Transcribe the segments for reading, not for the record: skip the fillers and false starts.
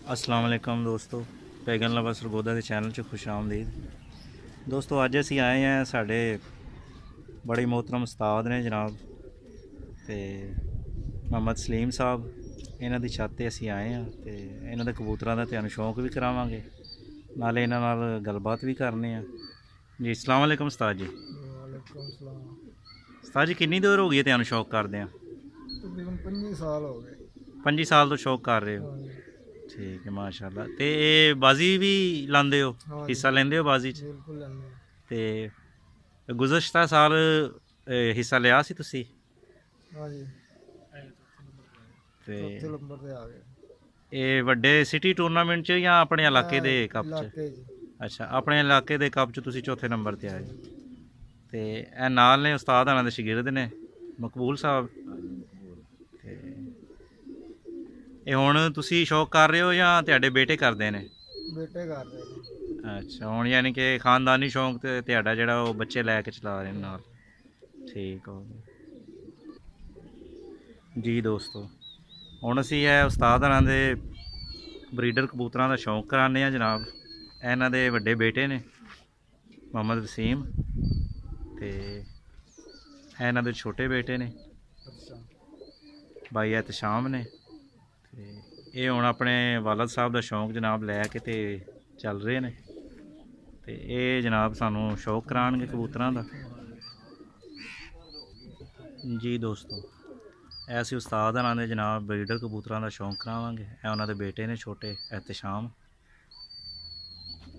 अस्सलाम वालेकुम दोस्तों, पैगन लवा सरगोदा के चैनल च खुश आमदीद। दोस्तों अज असी आए हैं साढ़े बड़े मोहतरम उस्ताद ने जनाब ते मोहम्मद सलीम साहब, इन्हां दी छत ते असी आए हैं ते इन्हां दे कबूतरां दा तुहानूं शौक भी करावांगे, नाले इन्हां नाल गलबात भी करने आ जी। अस्सलाम वालेकुम उस्ताद जी। वालेकुम सलाम। उस्ताद जी कितनी देर हो गई है तुहानूं शौक करदे आ? तकरीबन 25 साल हो गए। 25 साल तो शौक कर रहे हो? हाँ जी, ठीक है माशाल्लाह। ते बाजी भी लांदे हो, हाँ जी, हिस्सा लेंदे हो बाजी च? बिल्कुल लेने। ते गुज़श्ता साल हिस्सा लिया सी तुसी? हाँ जी, ते चौथे नंबर पे आ गए। ਇਹ ਵੱਡੇ ਸਿਟੀ ਟੂਰਨਾਮੈਂਟ 'ਚ ਜਾਂ ਆਪਣੇ ਇਲਾਕੇ ਦੇ ਕੱਪ 'ਚ? इलाके जी। ਅੱਛਾ, ਆਪਣੇ ਇਲਾਕੇ ਦੇ ਕੱਪ 'ਚ ਤੁਸੀਂ ਚੌਥੇ ਨੰਬਰ ਤੇ ਆਏ। ਤੇ ਇਹ ਨਾਲ ਨੇ ਉਸਤਾਦ ਆਣਾ ਦੇ ਸ਼ਾਗਿਰਦ ਨੇ ਮਕਬੂਲ ਸਾਹਿਬ। ਤੇ ਇਹ ਹੁਣ ਤੁਸੀਂ ਸ਼ੌਕ ਕਰ ਰਹੇ ਹੋ ਜਾਂ ਤੁਹਾਡੇ ਬੇਟੇ ਕਰਦੇ ਨੇ? बेटे कर रहे हैं। ਅੱਛਾ, ਹੁਣ ਯਾਨੀ ਕਿ ਖਾਨਦਾਨੀ ਸ਼ੌਕ ਤੇ ਤੁਹਾਡਾ ਜਿਹੜਾ ਉਹ ਬੱਚੇ ਲੈ ਕੇ ਚਲਾ ਰਹੇ ਨੇ ਨਾਲ। ਠੀਕ ਹੋ ਗਿਆ ਜੀ ਦੋਸਤੋ। ਹੁਣ ਅਸੀਂ ਇਹ ਉਸਤਾਦ ਹੋਰਾਂ ਦੇ ਬਰੀਡਰ ਕਬੂਤਰਾਂ ਦਾ ਸ਼ੌਂਕ ਕਰਾਉਂਦੇ ਹਾਂ ਜਨਾਬ। ਇਹਨਾਂ ਦੇ ਵੱਡੇ ਬੇਟੇ ਨੇ ਮੁਹੰਮਦ ਵਸੀਮ ਤੇ ਇਹਨਾਂ ਦੇ ਛੋਟੇ ਬੇਟੇ ਨੇ अच्छा, ਬਾਈ ਐਤਸ਼ਾਮ ਨੇ। ਤੇ ਇਹ ਹੁਣ ਆਪਣੇ ਵਾਲਦ ਸਾਹਿਬ ਦਾ ਸ਼ੌਂਕ ਜਨਾਬ ਲੈ ਕੇ ਤੇ ਚੱਲ ਰਹੇ ਨੇ ਤੇ ਇਹ ਜਨਾਬ ਸਾਨੂੰ ਸ਼ੌਕ ਕਰਾਉਣਗੇ ਕਬੂਤਰਾਂ ਦਾ ਜੀ ਦੋਸਤੋ। ऐसे उस्ताद होना ने जनाब ब्रीडर कबूतरों का शौक करावांगे। ए उन्होंने बेटे ने छोटे एहतशाम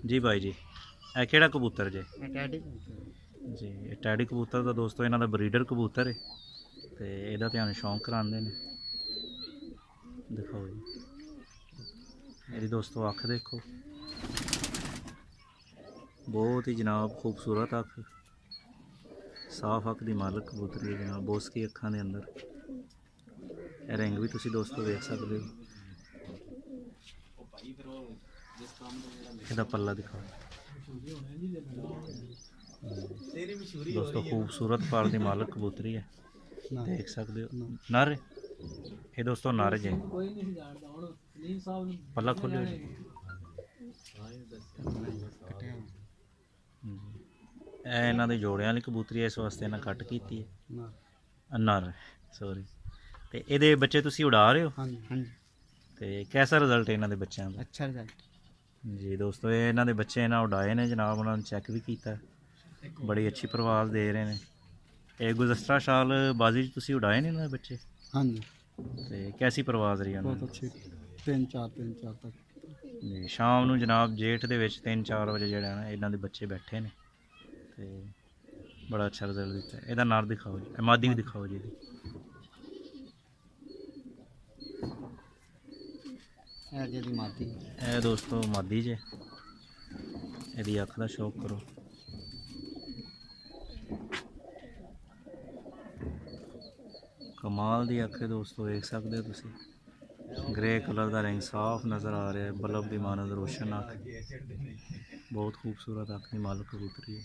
जी। भाई जी ए केड़ा कबूतर जे? जी ये टैडी कबूतर का दोस्तों इन्हों का ब्रीडर कबूतर है तो यदा ध्यान शौक कराते हैं। दिखाओ जी मेरी दोस्तों अख देखो, बहुत ही जनाब खूबसूरत अख, साफ अख की मालक कबूतरी है जनाब, बोसकी अखां के अंदर रिंग भी तुसी दोस्तों देख सकते हो। ਇਹਦਾ पल्ला दिखाओ दोस्तों, खूबसूरत पाल की मालक कबूतरी है, देख सकते हो। नर ये दोस्तों नर जे, पल्ला खोलियो जी। ਇਹ ਇਹਨਾਂ ਦੇ ਜੋੜਿਆਂ ਵਾਲੀ ਕਬੂਤਰੀ ਇਸ ਵਾਸਤੇ ਇਹਨਾਂ ਕੱਟ ਕੀਤੀ ਹੈ ਨਰ, ਸੌਰੀ। ਤੇ ਇਹਦੇ ਬੱਚੇ ਤੁਸੀਂ ਉਡਾ ਰਹੇ ਹੋ? ਹਾਂਜੀ ਹਾਂਜੀ। ਤੇ ਕੈਸਾ ਰਿਜ਼ਲਟ ਹੈ ਇਹਨਾਂ ਦੇ ਬੱਚਿਆਂ ਦਾ? अच्छा रिजल्ट ਜੀ ਦੋਸਤੋ, ਇਹ ਇਹਨਾਂ ਦੇ ਬੱਚੇ ਇਹਨਾਂ ਉਡਾਏ ਨੇ ਜਨਾਬ, ਉਹਨਾਂ ਨੂੰ ਚੈੱਕ ਵੀ ਕੀਤਾ, ਬੜੀ ਅੱਛੀ ਪ੍ਰਵਾਜ਼ ਦੇ ਰਹੇ ਨੇ। ਇਹ ਗੁਜ਼ਸ਼ਤਾ ਸਾਲ ਬਾਜ਼ੀ 'ਚ ਤੁਸੀਂ ਉਡਾਏ ਨੇ ਇਹਨਾਂ ਦੇ ਬੱਚੇ? हाँ जी, ਤੇ ਕੈਸੀ ਪ੍ਰਵਾਜ਼ ਰਹੀ ਉਹਨਾਂ बहुत ਦੀ? अच्छी। 3-4 तक ਜੀ ਸ਼ਾਮ ਨੂੰ ਜਨਾਬ ਜੇਠ ਦੇ ਵਿੱਚ 3-4 ਵਜੇ ਜਿਹੜਾ ਨਾ ਇਹਨਾਂ ਦੇ ਬੱਚੇ ਬੈਠੇ ਨੇ ਤੇ ਬੜਾ ਅੱਛਾ ਰਿਜ਼ਲਟ ਦਿੱਤਾ। ਇਹਦਾ ਨਰ ਦਿਖਾਓ ਜੀ, ਮਾਦੀ ਵੀ ਦਿਖਾਓ ਜੀ ਇਹਦੀ। जी माती ਇਹ ਦੋਸਤੋ ਮਾਦੀ ਜੇ, ਇਹਦੀ ਅੱਖ ਦਾ ਸ਼ੌਕ ਕਰੋ। ਕਮਾਲ ਦੀ ਅੱਖ ਹੈ ਦੋਸਤੋ, ਦੇਖ ਸਕਦੇ ਹੋ ਤੁਸੀਂ। ग्रे कलर का रंग साफ नज़र आ रहा है, बल्ब की मानद रोशन अख, बहुत खूबसूरत अख की मालक कबूतरी है।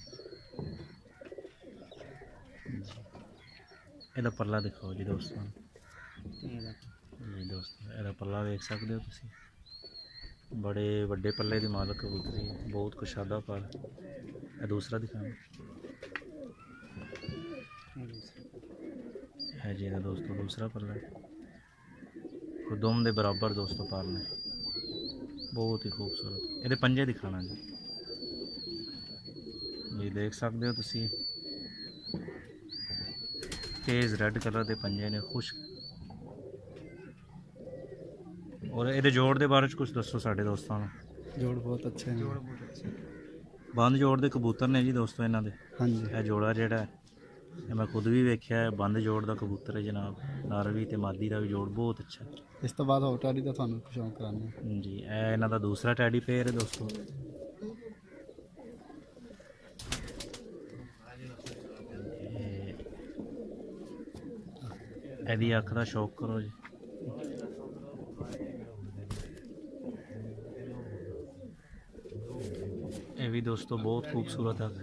ਇਹਦਾ पल्ला दिखाओ जी दोस्तों। जी दोस्तों, ਇਹਦਾ पल्ला देख सकते हो तुसी, बड़े वड्डे पल्ले की मालक कबूतरी है, बहुत कुशादा पर। यह दूसरा दिखाना है जी, ਇਹਦਾ दोस्तों दूसरा पल्ला है, दुम के बराबर दोस्तों पर ने, बहुत ही खूबसूरत। ये पंजे दिखाना जी, जी देख सकते हो तुसी, तेज़ रेड कलर के पंजे ने, खुश। और ये जोड़ के बारे कुछ दसो साढ़े दोस्तों को। जोड़ बहुत अच्छे हैं। बंद जोड़ के कबूतर ने जी दोस्तों इन्हों के। हाँ जी, यह जोड़ा जोड़ा है मैं खुद भी वेख्या है, बंद जोड़ का कबूतर है जनाब, नर भी तो मादी का भी जोड़ बहुत अच्छा। इस तो बाद होटल का थानू शौक कराने जी यह इन्हों का दूसरा टैडी पेयर है दोस्तों। ਇਹਦੀ ਅੱਖ ਦਾ ਸ਼ੌਕ ਕਰੋ ਜੀ। ਇਹ ਵੀ ਦੋਸਤੋ ਬਹੁਤ ਖੂਬਸੂਰਤ ਅੱਖ,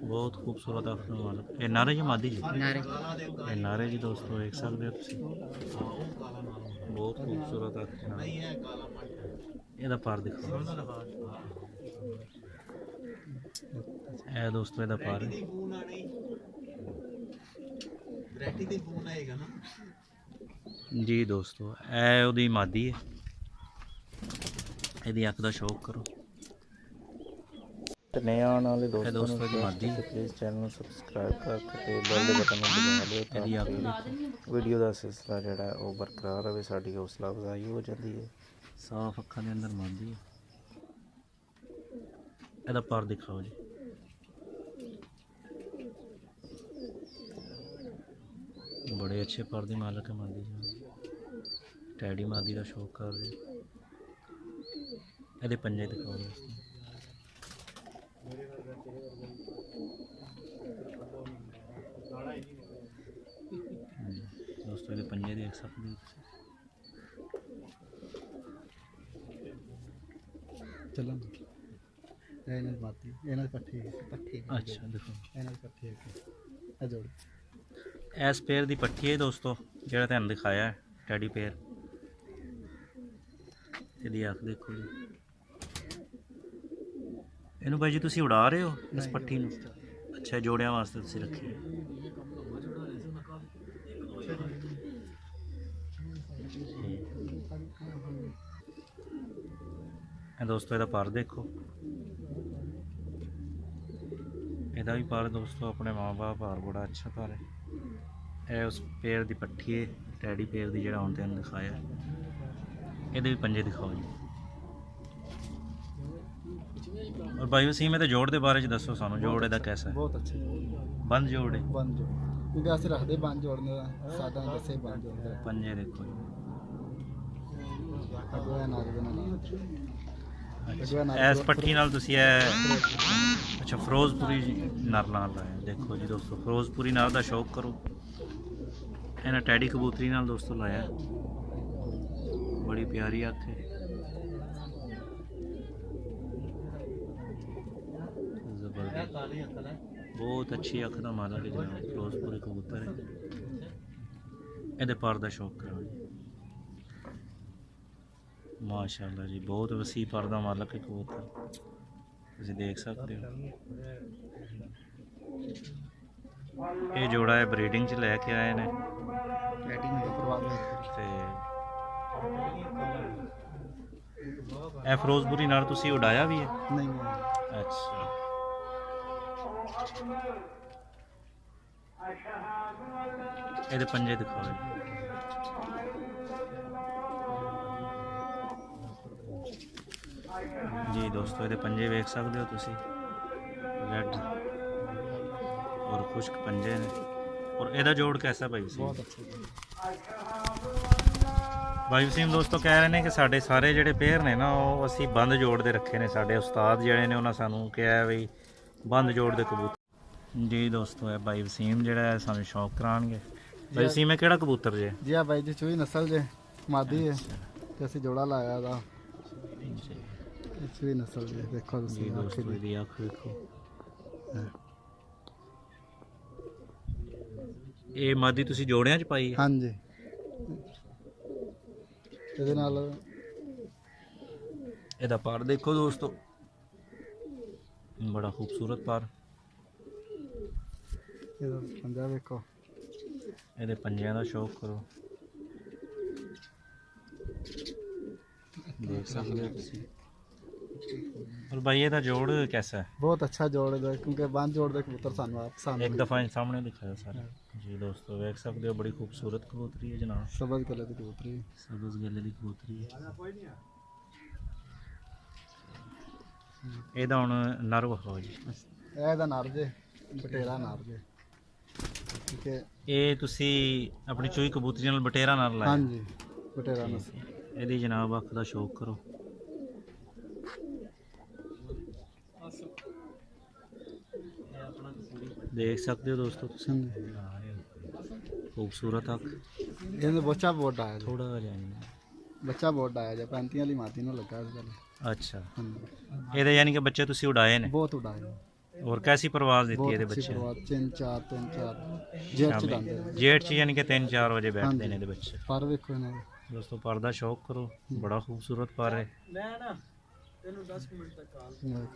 बहुत खूबसूरत अख मालक। ये नारे जी मादी जी? नारे। ये नारे जी दोस्तों देख सकते हो तुम। ਬਹੁਤ ਖੂਬਸੂਰਤ ਅੱਖ ਜਨਾਬ। ਇਹਦਾ ਪਰ ਦਿਖਾਓ। ਇਹ ਦੋਸਤੋ ਇਹਦਾ ਪਰ ਹੈ। ਜੀ ਦੋਸਤੋ ਇਹ ਉਹਦੀ ਮਾਦੀ ਹੈ। ਇਹਦੀ ਅੱਖ ਦਾ ਸ਼ੌਕ ਕਰੋ। ਤੇ ਨਏ ਆਉਣ ਵਾਲੇ ਦੋਸਤੋ ਦੀ ਮਾਦੀ ਪਲੀਜ਼ ਚੈਨਲ ਨੂੰ ਸਬਸਕ੍ਰਾਈਬ ਕਰਕੇ ਤੇ ਬੈਲ ਦੇ ਬਟਨ ਨੂੰ ਦਬਾ ਦਿਓ ਤਾਂ ਕਿ ਵੀਡੀਓ ਦਾ ਸਿਲਸਿਲਾ ਜਿਹੜਾ ਉਹ ਬਰਕਰਾਰ ਰਹੇ, ਸਾਡੀ ਹੌਸਲਾ ਅਫਜ਼ਾਈ ਹੋ ਜਾਂਦੀ ਹੈ। ਸਾਫ ਅੱਖਾਂ ਦੇ ਅੰਦਰ ਮਾਦੀ ਹੈ। ਇਹਦਾ ਪਰ ਦਿਖਾਓ ਜੀ। बड़े अच्छे पर दी मालक है मादी जी। टैडी मादी का शौक कर रहे। ये पंजे दिखाओ दोस्तों। दोस्तों ये पंजे देख सकते हो। चलो ਇਹਨਾਂ ਦੀ ਮਾਤੀ ਇਹਨਾਂ ਦੀ ਪੱਠੀ अच्छा देखो ਇਹਨਾਂ ਦੀ ਪੱਠੀ ਹੈ ਇਹ ਜੋੜ इस पेड़ की पट्टी है दोस्तों जो तुम दिखाया है टैडी पेड़। ਇਹਦੀ ਅੱਖ देखो जी। ਇਹਨੂੰ भाई जी तुसी उड़ा रहे हो इस पट्टी ਨੂੰ? अच्छा जोड़ियां वास्ते तुसी रखी है। दोस्तों ਇਹਦਾ पर देखो। ਇਹਦਾ ਵੀ ਪਰ ਦੋਸਤੋ ਆਪਣੇ ਮਾਂ-ਬਾਪ ਪਰ ਬੜਾ ਅੱਛਾ ਪਰ ਹੈ। ਇਹ ਉਸ पेड़ ਦੀ ਪੱਠੀ ਹੈ टैडी पेड़ ਦੀ ਜਿਹੜਾ ਹੁਣ ਤੈਨੂੰ ਦਿਖਾਇਆ। ਇਹਦੇ ਵੀ ਪੰਜੇ ਦਿਖਾਓ ਜੀ। और भाई वसीम में तो जोड़ के बारे च दसो सानू जोड़ ਇਹਦਾ कैसा है? बहुत अच्छे बंद जोड़ है। बंद जोड़ क्योंकि ਅਸੀਂ ਰੱਖਦੇ ਬੰਦ ਜੋੜਨੇ ਦਾ ਸਾਡਾ ਦੱਸੇ ਬੰਦ ਜੋੜਦੇ पंजे देखो जी। ਅਗਵਾ ਨਾਲ ਦੇ ਨਾਲ ਇਸ ਪੱਠੀ ਨਾਲ ਤੁਸੀਂ ਇਹ ਅੱਛਾ ਫਿਰੋਜ਼ਪੁਰੀ ਨਰ ਨਾਲ ਲਾਇਆ। ਦੇਖੋ ਜੀ ਦੋਸਤੋ ਫਿਰੋਜ਼ਪੁਰੀ ਨਰ ਦਾ ਸ਼ੌਕ ਕਰੋ। ਇਹਨਾਂ ਟੈਡੀ ਕਬੂਤਰੀ ਨਾਲ ਦੋਸਤੋ ਲਾਇਆ। ਬੜੀ ਪਿਆਰੀ ਅੱਖ ਹੈ। बहुत अच्छी अख का मालक है जनाब। फिरोजपुरी कबूतर है। ये पर का शौक करो जी। माशाल्लाह जी बहुत वसी पर का मालक है कबूतर। तुम देख सकते हो ये जोड़ा है ब्रीडिंग च लैके आए ने। ए फिरोजपुरी नाल तुसी उड़ाया भी है? नहीं। अच्छा ਇਹਦੇ ਪੰਜੇ ਦਿਖਾਓ ਜੀ ਦੋਸਤੋ। ਇਹਦੇ ਪੰਜੇ ਵੇਖ ਸਕਦੇ ਹੋ ਤੁਸੀਂ। ਰੈਡ और खुश्क पंजे ने। और ਇਹਦਾ जोड़ कैसा भाई वसीम? बहुत अच्छे भाई वसीम दोस्तों कह रहे हैं कि साढ़े सारे ਜਿਹੜੇ पेयर ने ना ਉਹ ਅਸੀਂ ਬੰਦ ਜੋੜ ਦੇ ਰੱਖੇ ਨੇ। ਸਾਡੇ ਉਸਤਾਦ ਜਿਹੜੇ ਨੇ ਉਹਨਾਂ ਸਾਨੂੰ ਕਿਹਾ ਵੀ ਬੰਦ ਜੋੜ ਦੇ ਕਬੂਤਰ। जी दोस्तों है भाई वसीम ਜਿਹੜਾ ਹੈ ਸਾਨੂੰ ਸ਼ੌਕ ਕਰਾਣਗੇ। भाई वसीम ਕਿਹੜਾ ਕਬੂਤਰ ਜੇ? जी हाँ भाई जी चूही नस्ल जे मादी है ਤੇ ਅਸੀਂ ਜੋੜਾ ਲਾਇਆ ਦਾ ਚੂਹੀ ਨਸਲ ਜੇ। ਦੇਖੋ ਤੁਸੀਂ ਜੀ ਦੋਸਤੋ ਇਹਦੀ ਅੱਖ ਵੇਖੋ। ਇਹ ਮਾਦੀ ਤੁਸੀਂ ਜੋੜਿਆਂ 'ਚ ਪਾਈ ਹੈ? ਹਾਂਜੀ ਇਹਦੇ ਨਾਲ ਇਹਦਾ ਪਰ ਦੇਖੋ ਦੋਸਤੋ ਬੜਾ ਖੂਬਸੂਰਤ ਪਰ। ਇਹਦਾ ਪੰਜਾ ਵੇਖੋ। ਇਹਦੇ ਪੰਜਿਆਂ ਦਾ ਸ਼ੌਕ ਕਰੋ। देख सकते हो तुसी। और भाई ਇਹਦਾ जोड़ कैसा है? बहुत अच्छा जोड़ है क्योंकि बंद जोड़ दे कबूतर सानू आप सामने एक दफ़ा सामने दिखाया सारा। जी दोस्तों देख सकते हो बड़ी खूबसूरत कबूतरी है जनाब। सब्ज़ गले की कबूतरी सब्ज़ गले की कबूतरी है। ਇਹਦਾ ਹੁਣ ਨਰ ਵਿਖਾਓ ਜੀ। ਇਹਦਾ ਨਰ ਜੇ ਬਟੇਰਾ ਨਰ ਜੇ। ਠੀਕ ਹੈ ਇਹ ਤੁਸੀਂ ਆਪਣੀ ਚੂਹੀ ਕਬੂਤਰੀ ਨਾਲ ਬਟੇਰਾ ਨਰ ਲਾਇਆ? ਹਾਂਜੀ ਬਟੇਰਾ ਨਰ। ਇਹਦੀ ਜਨਾਬ ਅੱਖ ਦਾ ਸ਼ੌਕ ਕਰੋ। देख सकते हो दोस्तों खूबसूरत अख। ਇਹਦੇ ਬੱਚਾ ਬੋਰਡ ਆਇਆ थोड़ा जाए ਬੱਚਾ ਬੋਰਡ ਆਇਆ ਜੇ 35 ਵਾਲੀ ਮਾਤੀ ਨੂੰ ਲੱਗਾ ਇਸ ਗੱਲ। अच्छा ਇਹਦੇ यानी कि बच्चे तुसी उड़ाए ने? ਬਹੁਤ ਉਡਾਇਆ। और कैसी परवाज दी है बच्चे? 3-4 ਜੇਠ ਚ ਜਾਂਦੇ जेठ च यानी कि 3-4 बजे बैठते हैं बच्चे। ਪਰ ਵੇਖੋ ਇਹਨਾਂ ਦੇ दोस्तों पर ਦਾ ਸ਼ੌਕ ਕਰੋ, ਬੜਾ ਖੂਬਸੂਰਤ ਪਰ ਹੈ।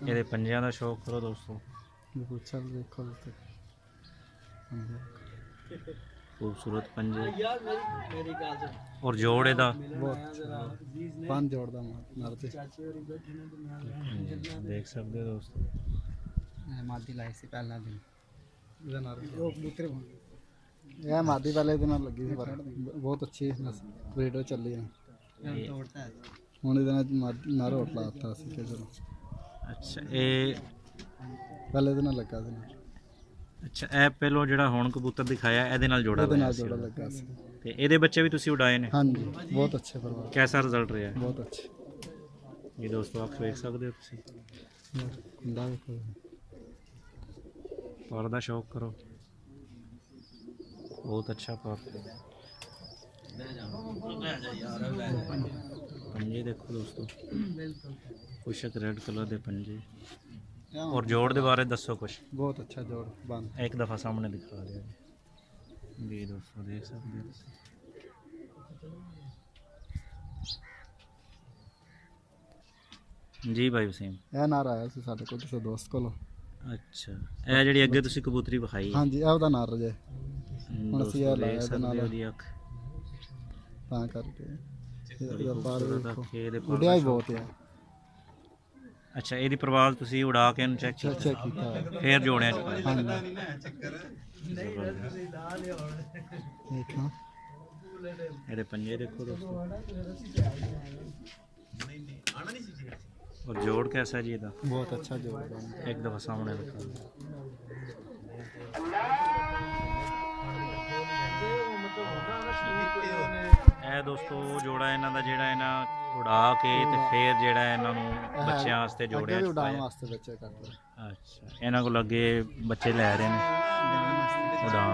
ਇਹਦੇ ਪੰਜਿਆਂ ਦਾ ਸ਼ੌਕ ਕਰੋ ਦੋਸਤੋ, ਪੁੱਛਲ ਦੇਖੋ ਤੇ ਖੂਬਸੂਰਤ ਪੰਜੇ ਔਰ ਜੋੜ ਇਹਦਾ ਬਹੁਤ ਪੰਜ ਜੋੜ ਦਾ ਨਰ ਤੇ ਦੇਖ ਸਕਦੇ ਹੋ ਦੋਸਤੋ। ਮਾਦੀ ਲਾਈ ਸੀ ਪਹਿਲਾ ਦਿਨ ਇਹਦਾ ਨਰ ਉਹ ਕਬੂਤਰ ਇਹ ਮਾਦੀ ਪਹਿਲੇ ਦਿਨ ਲੱਗੀ ਸੀ, ਪਰ ਬਹੁਤ ਅੱਛੀ ਬਰੀਡਰ ਚੱਲੀ ਹੈ। ਹੁਣ ਇਹਦੇ ਨਾਲ ਨਰ ਹੋਟ ਲਾਤਾ ਸੀ ਕਿ ਚਲੋ ਅੱਛਾ ਇਹ ਪਹਿਲੇ ਦਿਨ ਲੱਗਾ ਸੀ ਨਰ। ਅੱਛਾ ਇਹ ਪਹਿਲੋਂ ਜਿਹੜਾ ਹੁਣ ਕਬੂਤਰ ਦਿਖਾਇਆ ਇਹਦੇ ਨਾਲ ਜੋੜਾ ਇਹਦੇ ਲਾਇਆ ਨਾਲ ਸੀ ਜੋੜਾ ਲੱਗਾ ਸੀ। ਤੇ ਇਹਦੇ ਬੱਚੇ ਵੀ ਤੁਸੀਂ ਉਡਾਏ ਨੇ? ਹਾਂਜੀ ਬਹੁਤ ਅੱਛੇ ਪਰਿਵਾਰ, ਕੈਸਾ ਰਿਜ਼ਲਟ ਰਿਹਾ? ਬਹੁਤ ਅੱਛੇ। ਇਹ ਦੋਸਤੋ ਅੱਖ ਵੇਖ ਸਕਦੇ ਹੋ ਤੁਸੀਂ, ਹੁੰਦਾ ਵੇਖੋ ਪਰ ਦਾ ਸ਼ੌਕ ਕਰੋ, ਬਹੁਤ ਅੱਛਾ ਪਰ। ਪੰਜੇ ਦੇਖੋ ਦੋਸਤੋ, ਕੁਸ਼ਕ ਰੈਡ ਕਲਰ ਦੇ ਪੰਜੇ। ਔਰ ਜੋੜ ਦੇ ਬਾਰੇ ਦੱਸੋ ਕੁਛ। ਬਹੁਤ ਅੱਛਾ ਜੋੜ ਬੰਦ ਇੱਕ ਦਫਾ ਸਾਹਮਣੇ ਦਿਖਾ ਦਿਓ ਜੀ ਦੋਸਤੋ, ਦੇਖ ਸਕਦੇ ਹੋ ਤੁਸੀਂ। ਜੀ ਭਾਈ ਵਸੀਮ, ਇਹ ਨਾਰ ਆਇਆ ਸੀ ਸਾਡੇ ਕੋਲ ਕਿਸੇ ਦੋਸਤ ਕੋਲੋਂ। ਅੱਛਾ ਇਹ ਜਿਹੜੀ ਅੱਗੇ ਤੁਸੀਂ ਕਬੂਤਰੀ ਵਿਖਾਈ ਹੈ? ਹਾਂਜੀ ਇਹ ਉਹਦਾ ਨਾਰ ਜੇ ਹੁਣ ਅਸੀਂ ਇਹ ਦੇਖ ਲਾਇਆ ਇਹਦੇ ਸਕਦੇ ਨਾਲ ਹੋ ਉਹਦੀ ਅੱਖ, ਤਾਂ ਕਰਕੇ ਇਹਦਾ ਪਾਰ ਖੂਬਸੂਰਤ ਵੇਖੋ, ਅੱਖ, ਇਹਦੇ ਪਰ ਉੱਡਿਆ ਦਾ ਹੀ ਸ਼ੌਕ। ਬਹੁਤ ਹੈ। ਅੱਛਾ ਇਹਦੀ ਪ੍ਰਵਾਲ ਤੁਸੀਂ ਉਡਾ ਕੇ ਇਹਨੂੰ ਚੈੱਕ ਕੀਤਾ, ਚੈੱਕ ਕੀਤਾ ਹੋਇਆ। ਫੇਰ ਜੋੜਿਆ ਚ ਪਾਇਆ। ਹਾਂਜੀ ਜ਼ਬਰਦਸਤ। ਦੇਖੋ ਇਹਦੇ ਪੰਜੇ ਦੇਖੋ ਦੋਸਤੋ, और जोड़ कैसा है जी ਇਹਦਾ? ਬਹੁਤ ਅੱਛਾ ਜੋੜ ਬੰਦ एक दफ़ा सामने दिखा। ਇਹ ਦੋਸਤੋ ਜੋੜਾ ਇਹਨਾਂ ਦਾ ਜਿਹੜਾ ਇਹਨਾਂ ਉਡਾ ਕੇ ਤੇ ਫੇਰ ਜਿਹੜਾ ਇਹਨਾਂ ਨੂੰ ਬੱਚਿਆਂ ਵਾਸਤੇ ਜੋੜਿਆ ਅੱਗੇ ਵੀ ਚ ਉਡਾਉਣ ਪਾਇਆ। ਵਾਸਤੇ ਬੱਚੇ ਕਰਦੇ ਅੱਛਾ ਇਹਨਾਂ ਕੋਲ ਅੱਗੇ ਬੱਚੇ ਲੈ ਰਹੇ ਨੇ ਉਡਾਉਣ